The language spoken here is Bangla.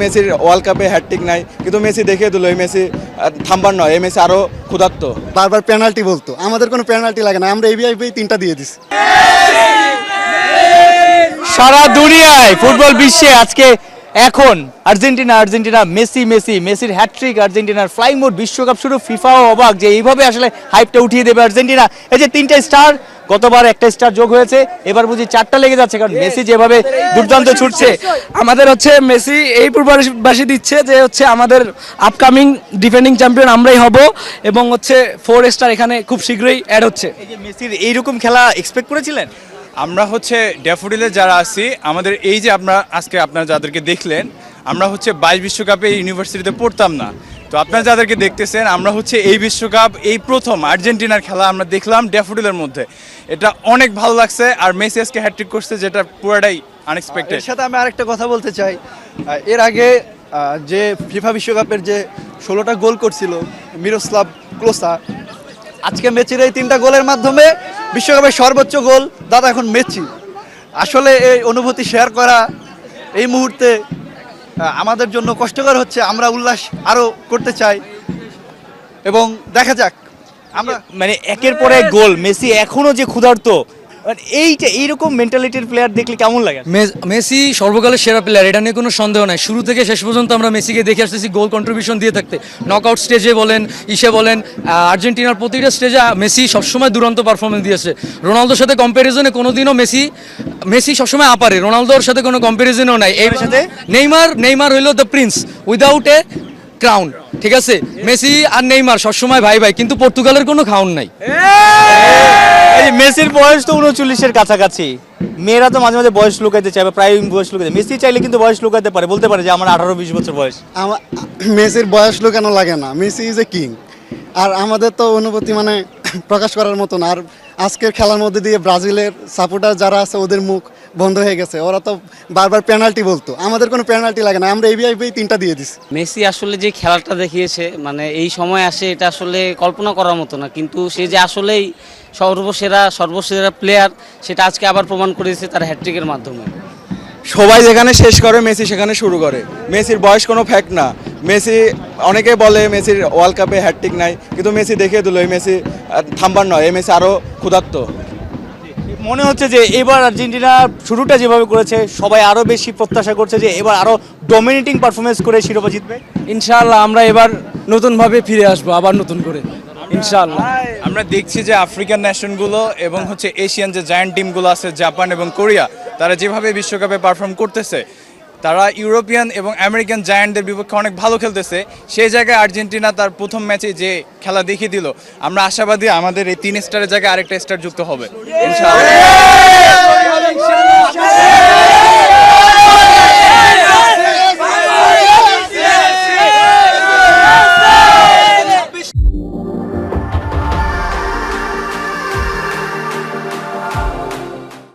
মেসির ওয়ার্ল্ড কাপে হ্যাটট্রিক নাই, কিন্তু মেসি দেখিয়ে দিল এই মেসি থামবার নয়, এই মেসি আরো ক্ষুধার্ত। বারবার পেনাল্টি বলতো, আমাদের কোনো পেনাল্টি লাগে না, আমরা এবিআই তিনটা দিয়ে দিছি। সারা দুনিয়ায় ফুটবল বিশ্বে আজকে এখন আর্জেন্টিনা মেসির হ্যাটট্রিক, আর্জেন্টিনার ফ্লাইং মোড, বিশ্বকাপ শুরু, ফিফাও অবাক যে এইভাবে আসলে হাইপটা উঠিয়ে দেবে আর্জেন্টিনা। এই যে তিনটা স্টার, গতবার একটা স্টার যোগ হয়েছে, এবার বুঝি চারটা লেগে যাচ্ছে, কারণ মেসি যেভাবে দুর্দান্ত ছুটছে। আমাদের মেসি এই পূর্বাভাসী দিচ্ছে যে আমাদের আপকামিং ডিফেন্ডিং চ্যাম্পিয়ন আমরাই হব, এবং 4 স্টার এখানে খুব শীঘ্রই অ্যাড হচ্ছে। এই যে মেসির এইরকম খেলা এক্সপেক্ট করেছিলেন? আমরা ড্যাফোডিলে যারা আছি, আমাদের এই যে আপনারা যাদেরকে দেখলেন, আমরা 22 বিশ্বকাপে ইউনিভার্সিটিতে পড়তাম না। তো আপনারা যাদেরকে দেখতেছেন, আমরা এই বিশ্বকাপ এই প্রথম আর্জেন্টিনার খেলা আমরা দেখলাম ড্যাফোডিলের মধ্যে। এটা অনেক ভালো লাগছে, আর মেসি আজকে হ্যাটট্রিক করছে, যেটা পুরোটাই আনএক্সপেক্টেড। এর সাথে আমি আরেকটা কথা বলতে চাই, এর আগে যে ফিফা বিশ্বকাপের যে 16টা গোল করছিল মিরোস্লাভ ক্লোসা, আজকে মেসির এই 3টা গোলের মাধ্যমে বিশ্বকাপের সর্বোচ্চ গোল দাদা এখন মেসি। আসলে এই অনুভূতি শেয়ার করা এই মুহূর্তে আমাদের জন্য কষ্টকর হচ্ছে। আমরা উল্লাস আরও করতে চাই এবং দেখা যাক। আমরা মানে একের পর এক গোল, মেসি এখনো যে ক্ষুধার্ত, এইরকম মেন্টালিটির প্লেয়ার দেখলে কেমন লাগে? মেসি সর্বকালের সেরা প্লেয়ার, এটা নিয়ে কোনো সন্দেহ নাই। শুরু থেকে শেষ পর্যন্ত আমরা মেসিকে দেখে আসতেছি গোল কন্ট্রিবিউশন দিয়ে থাকতে। নকআউট স্টেজে বলেন, আর্জেন্টিনার প্রতিটা স্টেজে মেসি সবসময় দুরন্ত পারফরমেন্স দিয়েছে। রোনালদোর সাথে কম্প্যারিজনে কোনোদিনও মেসি সবসময় আপারে, রোনালদোর সাথে কোনো কম্প্যারিজনও নাই। এর সাথে নেইমার হইল the Prince without a crown, ঠিক আছে? মেসি আর নেইমার সবসময় ভাই ভাই, কিন্তু পর্তুগালের কোনো খাউন নাই। মেসির বয়স তো 39-এর কাছাকাছি। মেয়েরা তো মাঝে মাঝে বয়স লুকাইতে চায়, প্রায় বয়স লুকাইতে। মেসি চাইলে কিন্তু বয়স লুকাইতে পারে, বলতে পারে যে আমার 18-20 বছর বয়স। মেসির বয়স লুকানো লাগে না, মেসি ইজ এ কিং। আর আমাদের তো অনুভূতি প্রকাশ করার মতো না। আর আজকের খেলার মধ্যে দিয়ে ব্রাজিলের সাপোর্টার যারা আছে, ওদের মুখ বন্ধ হয়ে গেছে। ওরা তো বারবার পেনাল্টি বলতো, আমাদের কোনো পেনাল্টি লাগে না, আমরা এবিআই তিনটা দিয়ে দিছি। মেসি আসলে যে খেলাটা দেখিয়েছে, এই সময় আসে, এটা আসলে কল্পনা করার মতো না। কিন্তু সে যে আসলেই সর্বসেরা প্লেয়ার, সেটা আজকে আবার প্রমাণ করেছে তার হ্যাটট্রিকের মাধ্যমে। সবাই যেখানে শেষ করে মেসি সেখানে শুরু করে। মেসির বয়স কোনো ফ্যাক্ট না। মেসি, অনেকে বলে মেসির ওয়ার্ল্ড কাপে হ্যাটট্রিক নাই, কিন্তু মেসি দেখিয়ে দিল এই মেসি থামবার নয়, এই মেসি আরো ক্ষুধার্ত। মনে হচ্ছে যে এবার আর্জেন্টিনা শুরুটা যেভাবে করেছে, সবাই আরো বেশি প্রত্যাশা করছে যে এবার আরো ডমিনেটিং পারফরমেন্স করে শিরোপা জিতবে। ইনশাআল্লাহ আমরা এবার নতুনভাবে ফিরে আসবো, আবার নতুন করে ইনশাআল্লাহ। আমরা দেখছি যে আফ্রিকান নেশনগুলো এবং এশিয়ান যে জায়ান্ট টিমগুলো আছে, জাপান এবং কোরিয়া, তারা যেভাবে বিশ্বকাপে পারফর্ম করতেছে, তারা ইউরোপিয়ান এবং আমেরিকান জায়ান্টদের বিপক্ষে অনেক ভালো খেলতেছে। সেই জায়গায় আর্জেন্টিনা তার প্রথম ম্যাচে যে খেলা দেখিয়ে দিল, আমরা আশাবাদী আমাদের এই 3 স্টারের জায়গায় আরেকটা স্টার যুক্ত হবে ইনশাআল্লাহ।